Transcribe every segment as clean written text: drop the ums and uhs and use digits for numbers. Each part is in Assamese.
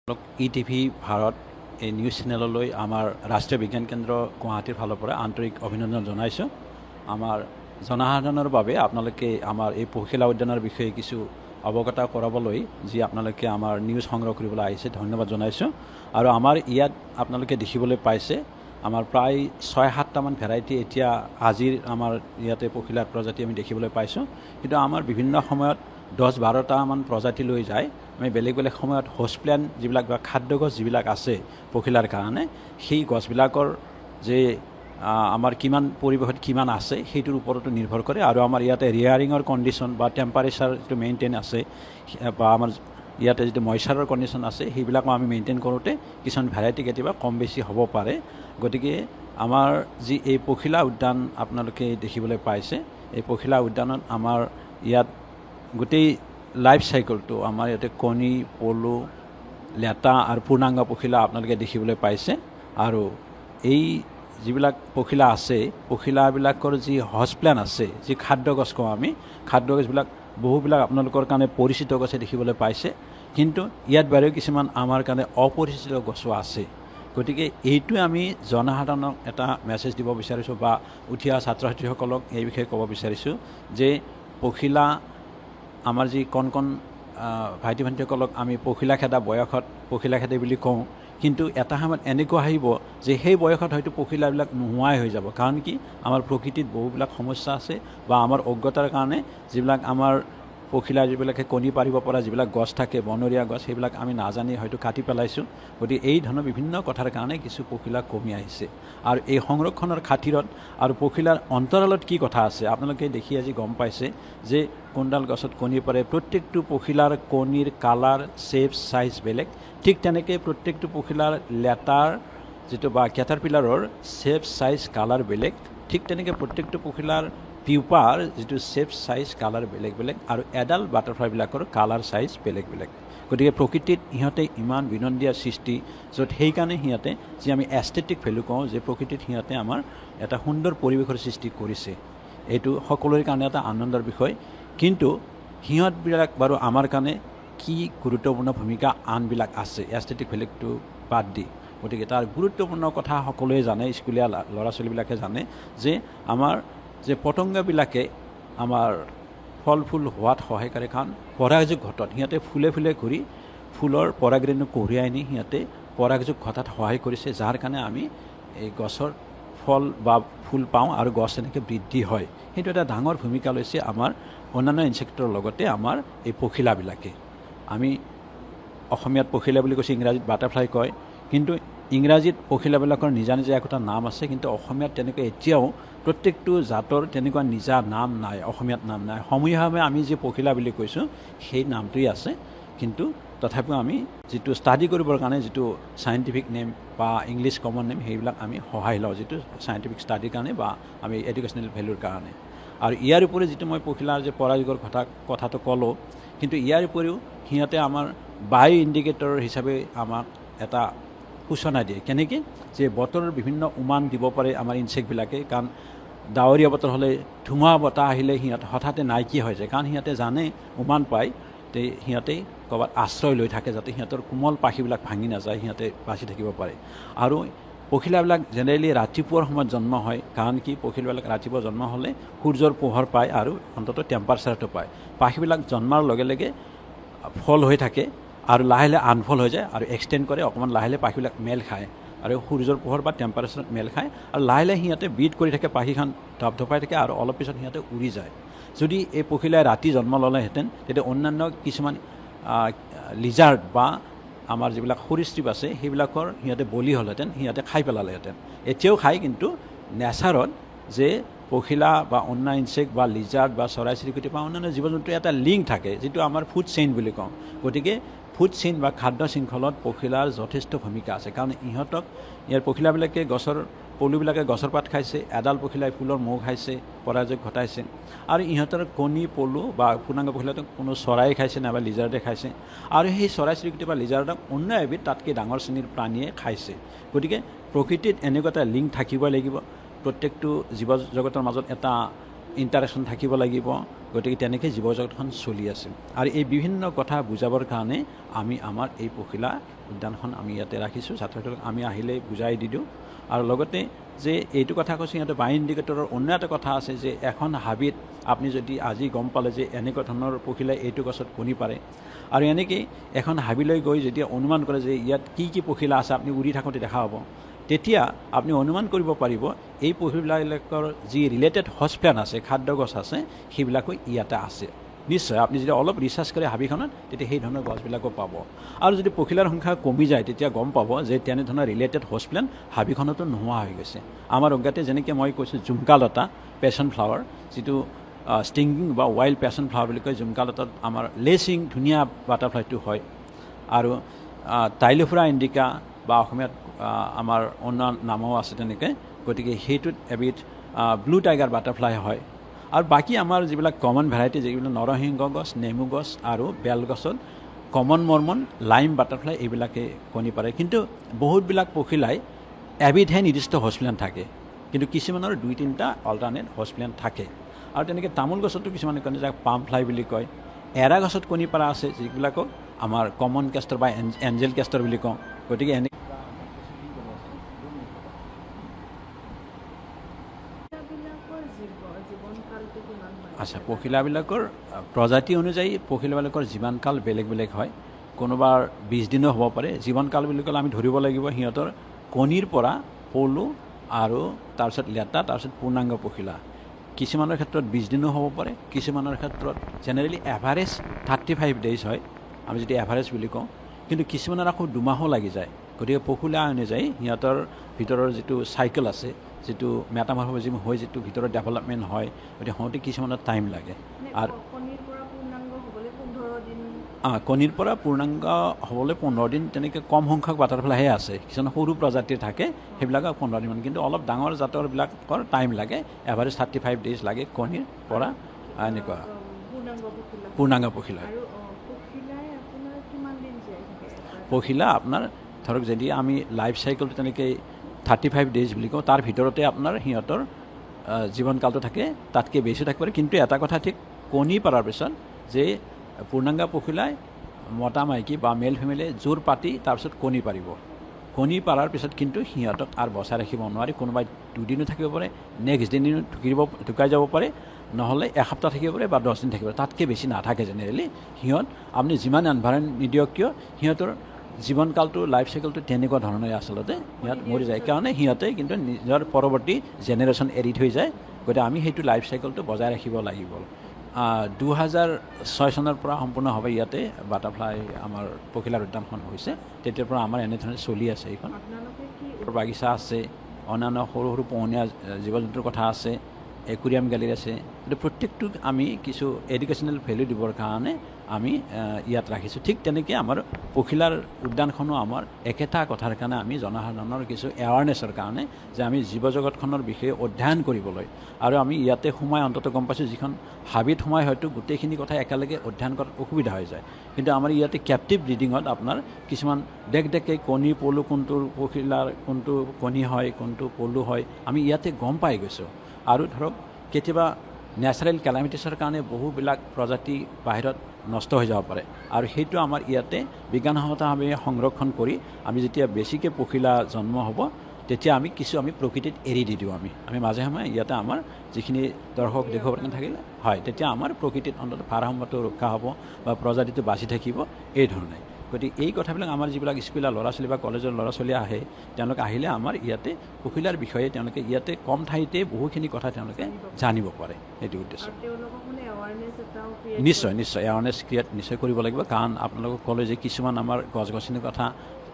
ইটিভি ভাৰত এই নিউজ চেনেললৈ আমাৰ ৰাষ্ট্ৰীয় বিজ্ঞান কেন্দ্ৰ গুৱাহাটীৰ ফালৰ পৰা আন্তৰিক অভিনন্দন জনাইছোঁ। আমাৰ জনসাধাৰণৰ বাবে আপোনালোকে আমাৰ এই পখিলা উদ্যানৰ বিষয়ে কিছু অৱগত কৰাবলৈ যি আপোনালোকে আমাৰ নিউজ সংগ্ৰহ কৰিবলৈ আহিছে ধন্যবাদ জনাইছোঁ। আৰু আমাৰ ইয়াত আপোনালোকে দেখিবলৈ পাইছে আমাৰ প্ৰায় ৬-৭টামান ভেৰাইটি এতিয়া আজিৰ আমাৰ ইয়াতে পখিলাৰ প্ৰজাতি আমি দেখিবলৈ পাইছোঁ। কিন্তু আমাৰ বিভিন্ন সময়ত ১০-১২টামান প্ৰজাতি লৈ যায়। আমি বেলেগ বেলেগ সময়ত হোষ্ট প্লেন যিবিলাক বা খাদ্য গছ যিবিলাক আছে পখিলাৰ কাৰণে সেই গছবিলাকৰ যে আমাৰ কিমান পৰিৱেশত কিমান আছে সেইটোৰ ওপৰতো নিৰ্ভৰ কৰে। আৰু আমাৰ ইয়াতে ৰিয়াৰিঙৰ কণ্ডিশ্যন বা টেম্পাৰেচাৰ যিটো মেইনটেইন আছে বা আমাৰ ইয়াতে যিটো মইশ্চাৰৰ কণ্ডিশ্যন আছে সেইবিলাকো আমি মেইনটেইন কৰোঁতে কিছুমান ভেৰাইটি কেতিয়াবা কম বেছি হ'ব পাৰে। গতিকে আমাৰ যি এই পখিলা উদ্যান আপোনালোকে দেখিবলৈ পাইছে, এই পখিলা উদ্যানত আমাৰ ইয়াত গোটেই লাইফ চাইকেলটো আমাৰ ইয়াতে কণী, পলু, লেটা আৰু পূৰ্ণাংগ পখিলা আপোনালোকে দেখিবলৈ পাইছে। আৰু এই যিবিলাক পখিলা আছে পখিলাবিলাকৰ যি হোষ্ট প্লেন আছে, যি খাদ্য গছ কওঁ আমি, খাদ্য গছবিলাক বহুবিলাক আপোনালোকৰ কাৰণে পৰিচিত গছে দেখিবলৈ পাইছে। কিন্তু ইয়াত বাহিৰেও কিছুমান আমাৰ কাৰণে অপৰিচিত গছো আছে। গতিকে এইটোৱে আমি জনসাধাৰণক এটা মেছেজ দিব বিচাৰিছোঁ বা উঠি অহা ছাত্ৰ ছাত্ৰীসকলক এই বিষয়ে ক'ব বিচাৰিছোঁ যে পখিলা আমাৰ যি কণ কণ ভাইটি ভণ্টিসকলক আমি পখিলা খেদা বয়সত পখিলা খেদে বুলি কওঁ, কিন্তু এটা সময়ত এনেকুৱা আহিব যে সেই বয়সত হয়তো পখিলাবিলাক নোহোৱাই হৈ যাব। কাৰণ কি আমাৰ প্ৰকৃতিত বহুবিলাক সমস্যা আছে বা আমাৰ অজ্ঞতাৰ কাৰণে যিবিলাক আমাৰ পখিলা যিবিলাকে কণী পাৰিব পৰা যিবিলাক গছ থাকে বনৰীয়া গছ সেইবিলাক আমি নাজানি হয়তো কাটি পেলাইছোঁ। গতিকে এই ধৰণৰ বিভিন্ন কথাৰ কাৰণে কিছু পখিলা কমি আহিছে। আৰু এই সংৰক্ষণৰ খাতিৰত আৰু পখিলাৰ অন্তৰালত কি কথা আছে আপোনালোকে দেখি আজি গম পাইছে যে কোনডাল গছত কণী পাৰে। প্ৰত্যেকটো পখিলাৰ কণীৰ কালাৰ, শ্বেপ, চাইজ বেলেগ। ঠিক তেনেকৈ প্ৰত্যেকটো পখিলাৰ লেটাৰ যিটো বা কেটাৰপিলাৰৰ শ্বেপ, চাইজ, কালাৰ বেলেগ। ঠিক তেনেকৈ প্ৰত্যেকটো পখিলাৰ পিউপাৰ যিটো শ্বেপ, চাইজ, কালাৰ বেলেগ বেলেগ। আৰু এডাল বাটাৰফ্লাইবিলাকৰ কালাৰ, চাইজ বেলেগ বেলেগ। গতিকে প্ৰকৃতিত সিহঁতে ইমান বিনন্দীয়া সৃষ্টি, য'ত সেইকাৰণে সিহঁতে যি আমি এষ্টেটিক ভেলু কওঁ যে প্ৰকৃতিত সিহঁতে আমাৰ এটা সুন্দৰ পৰিৱেশৰ সৃষ্টি কৰিছে। এইটো সকলোৰে কাৰণে এটা আনন্দৰ বিষয়। কিন্তু সিহঁতবিলাক বাৰু আমাৰ কাৰণে কি গুৰুত্বপূৰ্ণ ভূমিকা আনবিলাক আছে এষ্টেটিক ভেলুটো বাদ দি। গতিকে তাৰ গুৰুত্বপূৰ্ণ কথা সকলোৱে জানে, স্কুলীয়া ল'ৰা ছোৱালীবিলাকে জানে যে আমাৰ যে পতংগবিলাকে আমাৰ ফল ফুল হোৱাত সহায় কৰে। কাৰণ পৰাগযোগ ঘটাত সিহঁতে ফুলে ফুলে ঘূৰি ফুলৰ পৰাগৰেণু কঢ়িয়াই নি সিহঁতে পৰাগযোগ ঘটাত সহায় কৰিছে, যাৰ কাৰণে আমি এই গছৰ ফল বা ফুল পাওঁ আৰু গছ এনেকৈ বৃদ্ধি হয়। সেইটো এটা ডাঙৰ ভূমিকা লৈছে আমাৰ অন্যান্য ইনচেক্টৰ লগতে আমাৰ এই পখিলাবিলাকে। আমি অসমীয়াত পখিলা বুলি কৈছে, ইংৰাজীত বাটাৰফ্লাই কয়। কিন্তু ইংৰাজীত পখিলাবিলাকৰ নিজা নিজা একোটা নাম আছে, কিন্তু অসমীয়াত তেনেকৈ এতিয়াও প্ৰত্যেকটো জাতৰ তেনেকুৱা নিজা নাম নাই, অসমীয়াত নাম নাই। সমূহীয়াভাৱে আমি যি পখিলা বুলি কৈছোঁ সেই নামটোৱেই আছে। কিন্তু তথাপিও আমি যিটো ষ্টাডি কৰিবৰ কাৰণে যিটো চাইণ্টিফিক নেম বা ইংলিছ কমন নেম সেইবিলাক আমি সহায় লওঁ, যিটো চাইণ্টিফিক ষ্টাডিৰ কাৰণে বা আমি এডুকেশ্যনেল ভেলুৰ কাৰণে। আৰু ইয়াৰ উপৰিও যিটো মই পখিলাৰ যে পৰাগযোগৰ কথাটো ক'লোঁ, কিন্তু ইয়াৰ উপৰিও সিহঁতে আমাৰ বায়ু ইণ্ডিকেটৰ হিচাপে আমাক এটা সূচনা দিয়ে। কেনেকৈ যে বতৰৰ বিভিন্ন উমান দিব পাৰে আমাৰ ইনচেক্টবিলাকে। কাৰণ ডাৱৰীয়া বতৰ হ'লে ধুমুহা বতাহ আহিলে সিহঁত হঠাতে নাইকিয়া হৈ যায়। কাৰণ সিহঁতে জানে উমান পায়, তে সিহঁতে ক'ৰবাত আশ্ৰয় লৈ থাকে যাতে সিহঁতৰ কোমল পাখিবিলাক ভাঙি নাযায়, সিহঁতে বাচি থাকিব পাৰে। আৰু পখিলাবিলাক জেনেৰেলি ৰাতিপুৱাৰ সময়ত জন্ম হয়। কাৰণ কি পখিলাবিলাক ৰাতিপুৱা জন্ম হ'লে সূৰ্যৰ পোহৰ পায় আৰু অন্ততঃ টেম্পাৰেচাৰটো পায়। পাখিবিলাক জন্মাৰ লগে লগে ফল হৈ থাকে আৰু লাহে লাহে আনফল হৈ যায় আৰু এক্সটেণ্ড কৰে। অকণমান লাহে লাহে পাখিবিলাক মেল খায় আৰু সূৰ্যৰ পোহৰ বা টেম্পাৰেচাৰত মেল খায় আৰু লাহে লাহে সিহঁতে বিট কৰি থাকে, পাখিখন ধপধপাই থাকে আৰু অলপ পিছত সিহঁতে উৰি যায়। যদি এই পখিলাই ৰাতি জন্ম ল'লেহেঁতেন তেতিয়া অন্যান্য কিছুমান লিজাৰ্ড বা আমাৰ যিবিলাক সৰীসৃপ আছে সেইবিলাকৰ সিহঁতে বলি হ'লহেঁতেন, সিহঁতে খাই পেলালেহেঁতেন। এতিয়াও খায়, কিন্তু নেচাৰত যে পখিলা বা অন্য ইনচেক্ট বা লিজাৰ্ড বা চৰাই চিৰিকটি বা অন্যান্য জীৱ জন্তুৰ এটা লিংক থাকে, যিটো আমাৰ ফুড চেইন বুলি কওঁ। গতিকে ফুড চেইন বা খাদ্য শৃংখলত পখিলাৰ যথেষ্ট ভূমিকা আছে। কাৰণ ইহঁতক ইয়াৰ পখিলাবিলাকে পলুবিলাকে গছৰ পাত খাইছে, এডাল পখিলাই ফুলৰ মৌ খাইছে, পৰাগযোগ ঘটাইছে। আৰু ইহঁতৰ কণী, পলু বা পূৰ্ণাংগ পখিলাটোক কোনো চৰাই খাইছে নাইবা লিজাৰ্ডে খাইছে। আৰু সেই চৰাই চিৰিকটি বা লিজাৰ্ডক অন্য এবিধ তাতকৈ ডাঙৰ শ্ৰেণীৰ প্ৰাণীয়ে খাইছে। গতিকে প্ৰকৃতিত এনেকুৱা এটা লিংক থাকিবই লাগিব। প্ৰত্যেকটো জীৱ জগতৰ মাজত এটা ইণ্টাৰেকশ্যন থাকিব লাগিব। গতিকে তেনেকৈ জীৱ জগতখন চলি আছে। আৰু এই বিভিন্ন কথা বুজাবৰ কাৰণে আমি আমাৰ এই পখিলা উদ্যানখন আমি ইয়াতে ৰাখিছোঁ ছাত্ৰ-ছাত্ৰীক আমি আহিলে বুজাই দি দিওঁ আৰু লগতে যে এইটো কথা কৈছোঁ সিহঁতে বাই ইণ্ডিকেটৰৰ অন্য এটা কথা আছে যে এখন হাবিত আপুনি যদি আজি গম পালে যে এনেকুৱা ধৰণৰ পখিলাই এইটো গছত কণী পাৰে আৰু এনেকৈ এখন হাবিলৈ গৈ যেতিয়া অনুমান কৰে যে ইয়াত কি কি পখিলা আছে আপুনি উৰি থাকোঁতে দেখা পাব তেতিয়া আপুনি অনুমান কৰিব পাৰিব এই পখিলাবিলাকৰ যি ৰিলেটেড হষ্ট প্লেণ্ট আছে খাদ্য গছ আছে সেইবিলাকো ইয়াতে আছে নিশ্চয় আপুনি যদি অলপ ৰিচাৰ্চ কৰে হাবিখনত তেতিয়া সেই ধৰণৰ গছবিলাকো পাব আৰু যদি পখিলাৰ সংখ্যা কমি যায় তেতিয়া গম পাব যে তেনেধৰণৰ ৰিলেটেড হষ্ট প্লেণ্ট হাবিখনতো নোহোৱা হৈ গৈছে আমাৰ অজ্ঞাতে যেনেকৈ মই কৈছোঁ জুমকালতা পেশ্যন ফ্লাৱাৰ যিটো ষ্টিংগিং বা ৱাইল্ড পেশ্যন ফ্লাৱাৰ বুলি কয় জুমকালতাত আমাৰ লেচিং ধুনীয়া বাটাৰফ্লাইটো হয় আৰু টাইলোফোৰা ইণ্ডিকা বা অসমীয়াত আমাৰ অন্য নামো আছে তেনেকৈ গতিকে সেইটোত এবিধ ব্লু টাইগাৰ বাটাৰফ্লাই হয় আৰু বাকী আমাৰ যিবিলাক কমন ভেৰাইটি যিবিলাক নৰসিংহ গছ নেমু গছ আৰু বেল গছত কমন মৰ্মন লাইম বাটাৰফ্লাই এইবিলাকে কণী পাৰে কিন্তু বহুতবিলাক পখিলাই এবিধহে নিৰ্দিষ্ট হষ্ট প্লেণ্ট থাকে কিন্তু কিছুমানৰ 2-3টা অল্টাৰনেট হষ্ট প্লেণ্ট থাকে আৰু তেনেকৈ তামোল গছতো কিছুমানে কণী যাক পাম ফ্লাই বুলি কয় এৰা গছত কণী পৰা আছে যিবিলাকক আমাৰ কমন কেষ্টৰ বা এঞ্জেল কেষ্টৰ বুলি কওঁ গতিকে এনে আচ্ছা পখিলাবিলাকৰ প্ৰজাতি অনুযায়ী পখিলাবিলাকৰ জীৱনকাল বেলেগ বেলেগ হয় কোনোবাৰ 20 দিনো হ'ব পাৰে জীৱনকাল বুলি ক'লে আমি ধৰিব লাগিব সিহঁতৰ কণীৰ পৰা পলু আৰু তাৰপিছত লেটা তাৰপিছত পূৰ্ণাংগ পখিলা কিছুমানৰ ক্ষেত্ৰত 20 দিনো হ'ব পাৰে কিছুমানৰ ক্ষেত্ৰত জেনেৰেলি এভাৰেজ 35 ডেইজ হয় আমি যদি এভাৰেজ বুলি কওঁ কিন্তু কিছুমানৰ আকৌ 2 মাহো লাগি যায় গতিকে পখিলা অনুযায়ী সিহঁতৰ ভিতৰৰ যিটো চাইকেল আছে যিটো মেটামৰফজিম হৈ যিটো ভিতৰত ডেভেলপমেণ্ট হয় গতিকে হওঁতে কিছুমানৰ টাইম লাগে আৰু কণীৰ পৰা পূৰ্ণাংগ হ'বলৈ 15 দিন তেনেকৈ কম সংখ্যক বাটাৰফ্লাইহে আছে কিছুমান সৰু প্ৰজাতিৰ থাকে সেইবিলাকক 15 দিনমান কিন্তু অলপ ডাঙৰ জাতৰবিলাকৰ টাইম লাগে এভাৰেজ 35 ডেইজ লাগে কণীৰ পৰা এনেকুৱা পূৰ্ণাংগ পখিলা পখিলা আপোনাৰ ধৰক যদি আমি লাইফ চাইকেলটো তেনেকৈ 35 ডেইজ বুলি কওঁ তাৰ ভিতৰতে আপোনাৰ সিহঁতৰ জীৱনকালটো থাকে তাতকৈ বেছি থাকিব পাৰে কিন্তু এটা কথা ঠিক কণী পৰাৰ পিছত যে পূৰ্ণাংগ পখিলাই মতা মাইকী বা মেল ফিমেলে জোৰ পাতি তাৰপিছত কণী পাৰিব কণী পাৰাৰ পিছত কিন্তু সিহঁতক আৰু বচাই ৰাখিব নোৱাৰি কোনোবাই 2 দিনো থাকিব পাৰে নেক্সট দিনো ঢুকাই যাব পাৰে নহ'লে এসপ্তাহ থাকিব পাৰে বা 10 দিন থাকিব পাৰে তাতকৈ বেছি নাথাকে জেনেৰেলি সিহঁত আপুনি যিমান এনভাইৰনমেণ্ট নিদিয়ক কিয় সিহঁতৰ জীৱনকালটো লাইফ চাইকেলটো তেনেকুৱা ধৰণে আচলতে সিহঁত মৰি যায় কাৰণে সিহঁতে কিন্তু নিজৰ পৰৱৰ্তী জেনেৰেশ্যন এৰি থৈ যায় গতিকে আমি সেইটো লাইফ চাইকেলটো বজাই ৰাখিব লাগিব 2006 চনৰ পৰা সম্পূৰ্ণভাৱে ইয়াতে বাটাৰফ্লাই আমাৰ পখিলাৰ উদ্যানখন হৈছে তেতিয়াৰ পৰা আমাৰ এনেধৰণে চলি আছে এইখন বাগিচা আছে অন্যান্য সৰু সৰু পোহনীয়া জীৱ জন্তুৰ কথা আছে একুৰিয়াম গেলেৰী আছে গতিকে প্ৰত্যেকটোক আমি কিছু এডুকেশ্যনেল ভেলু দিবৰ কাৰণে আমি ইয়াত ৰাখিছোঁ ঠিক তেনেকৈ আমাৰ পখিলাৰ উদ্যানখনো আমাৰ একেটা কথাৰ কাৰণে আমি জনসাধাৰণৰ কিছু এৱাৰনেছৰ কাৰণে যে আমি জীৱ জগতখনৰ বিষয়ে অধ্যয়ন কৰিবলৈ আৰু আমি ইয়াতে সোমাই অন্তত গম পাইছোঁ যিখন হাবিত সোমাই হয়তো গোটেইখিনি কথা একেলগে অধ্যয়ন কৰাত অসুবিধা হৈ যায় কিন্তু আমাৰ ইয়াতে কেপটিভ ব্ৰিডিঙত আপোনাৰ কিছুমান ডেকে কণী পলু কোনটো পখিলাৰ কোনটো কণী হয় কোনটো পলু হয় আমি ইয়াতে গম পাই গৈছোঁ আৰু ধৰক কেতিয়াবা নেচাৰেল কেলামিটিছৰ কাৰণে বহুবিলাক প্ৰজাতি বাহিৰত নষ্ট হৈ যাব পাৰে আৰু সেইটো আমাৰ ইয়াতে বিজ্ঞানসন্মতভাৱে সংৰক্ষণ কৰি আমি যেতিয়া বেছিকৈ পখিলা জন্ম হ'ব তেতিয়া আমি প্ৰকৃতিত এৰি দি দিওঁ আমি মাজে সময়ে ইয়াতে আমাৰ যিখিনি দৰ্শক দেখিব কাৰণে থাকিলে হয় তেতিয়া আমাৰ প্ৰকৃতিত অন্তত ভাৰসাম্যটো ৰক্ষা হ'ব বা প্ৰজাতিটো বাচি থাকিব এই ধৰণে গতিকে এই কথাবিলাক আমাৰ যিবিলাক স্কুলৰ ল'ৰা ছোৱালী বা কলেজৰ ল'ৰা ছোৱালী আহে তেওঁলোকে আহিলে আমাৰ ইয়াতে পখিলাৰ বিষয়ে তেওঁলোকে ইয়াতে কম ঠাইতে বহুখিনি কথা তেওঁলোকে জানিব পাৰে এইটো উদ্দেশ্য নিশ্চয় এৱাৰনেছ ক্ৰিয়েট নিশ্চয় কৰিব লাগিব কাৰণ আপোনালোকক ক'লে যে কিছুমান আমাৰ গছ গছনিৰ কথা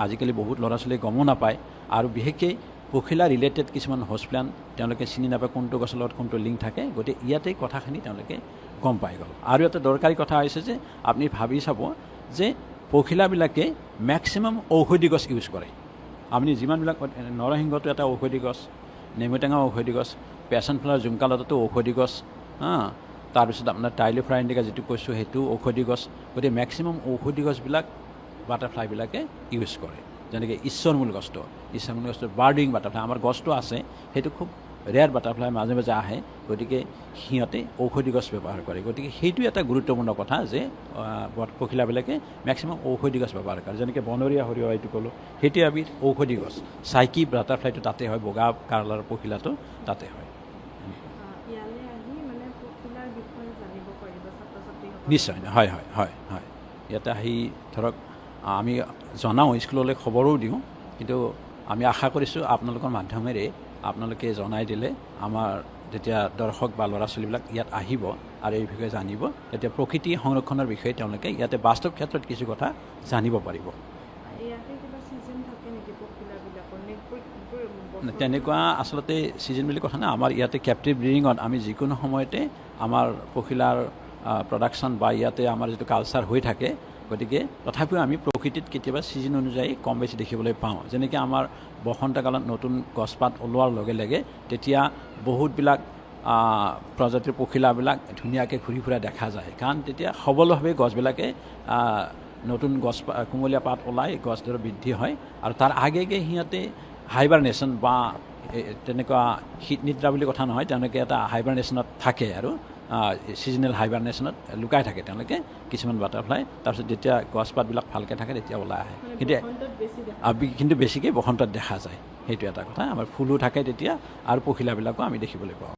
আজিকালি বহুত ল'ৰা ছোৱালীয়ে গমো নাপায় আৰু বিশেষকৈ পখিলা ৰিলেটেড কিছুমান হষ্ট প্লেণ্ট তেওঁলোকে চিনি নাপায় কোনটো গছৰ লগত কোনটো লিংক থাকে গতিকে ইয়াতে কথাখিনি তেওঁলোকে গম পাই গ'ল আৰু এটা দৰকাৰী কথা হৈছে যে আপুনি ভাবি চাব যে পখিলাবিলাকে মেক্সিমাম ঔষধি গছ ইউজ কৰে আপুনি যিমানবিলাক নৰসিংহটো এটা ঔষধি গছ নেমুটেঙা ঔষধি গছ পেশ্যন ফ্লাৱাৰ জুমকালতাটো ঔষধি গছ তাৰপিছত আপোনাৰ টাইলোফোৰা ইণ্ডিকা যিটো কৈছোঁ সেইটো ঔষধি গছ গতিকে মেক্সিমাম ঔষধি গছবিলাক বাটাৰফ্লাইবিলাকে ইউজ কৰে যেনেকৈ ঈশ্বৰমূল গছটো বাৰ্ডিং বাটাৰফ্লাই আমাৰ গছটো আছে সেইটো খুব ৰেয়াৰ বাটাৰফ্লাই মাজে মাজে আহে, গতিকে সিহঁতে ঔষধি গছ ব্যৱহাৰ কৰে। গতিকে সেইটো এটা গুৰুত্বপূৰ্ণ কথা যে পখিলাবিলাকে মেক্সিমাম ঔষধি গছ ব্যৱহাৰ কৰে। যেনেকৈ বনৰীয়া সৰিয়হ এইটো ক'লোঁ, সেইটো এবিধ ঔষধি গছ। চাইকি বাটাৰফ্লাইটো তাতে হয়, বগা কালাৰৰ পখিলাটো তাতে হয়। নিশ্চয়, হয় হয় হয় হয়। ইয়াতে আহি ধৰক আমি জনাওঁ, স্কুললৈ খবৰো দিওঁ, কিন্তু আমি আশা কৰিছোঁ আপোনালোকৰ মাধ্যমেৰে আপোনালোকে জনাই দিলে আমাৰ যেতিয়া দৰ্শক বা ল'ৰা ছোৱালীবিলাক ইয়াত আহিব আৰু এই বিষয়ে জানিব, তেতিয়া প্ৰকৃতি সংৰক্ষণৰ বিষয়ে তেওঁলোকে ইয়াতে বাস্তৱ ক্ষেত্ৰত কিছু কথা জানিব পাৰিব। তেনেকুৱা আচলতে ছিজন বুলি কথা নাই। আমাৰ ইয়াতে কেপটিভ ব্ৰিডিঙত আমি যিকোনো সময়তে আমাৰ পখিলাৰ প্ৰডাকশ্যন বা ইয়াতে আমাৰ যিটো কালচাৰ হৈ থাকে, গতিকে তথাপিও আমি প্ৰকৃতিত কেতিয়াবা ছিজন অনুযায়ী কম বেছি দেখিবলৈ পাওঁ। যেনেকৈ আমাৰ বসন্তকালত নতুন গছপাত ওলোৱাৰ লগে লগে তেতিয়া বহুতবিলাক প্ৰজাতিৰ পখিলাবিলাক ধুনীয়াকৈ ঘূৰি ফুৰা দেখা যায়, কাৰণ তেতিয়া সবলভাৱে গছবিলাকে নতুন গছ কুমলীয়া পাত ওলাই গছডাল বৃদ্ধি হয়, আৰু তাৰ আগে আগে সিহঁতে হাইবাৰনেশ্যন বা তেনেকুৱা শীত নিদ্ৰা বুলি কথা নহয়, তেওঁলোকে এটা হাইবাৰনেশ্যনত থাকে আৰু ছিজনেল হাইবাৰনেশ্যনত লুকাই থাকে তেওঁলোকে কিছুমান বাটাৰফ্লাই। তাৰপিছত যেতিয়া গছপাতবিলাক ভালকৈ থাকে তেতিয়া ওলাই আহে, কিন্তু বেছিকৈ বসন্তত দেখা যায়। সেইটো এটা কথা। আমাৰ ফুলো থাকে তেতিয়া, আৰু পখিলাবিলাকো আমি দেখিবলৈ পাওঁ।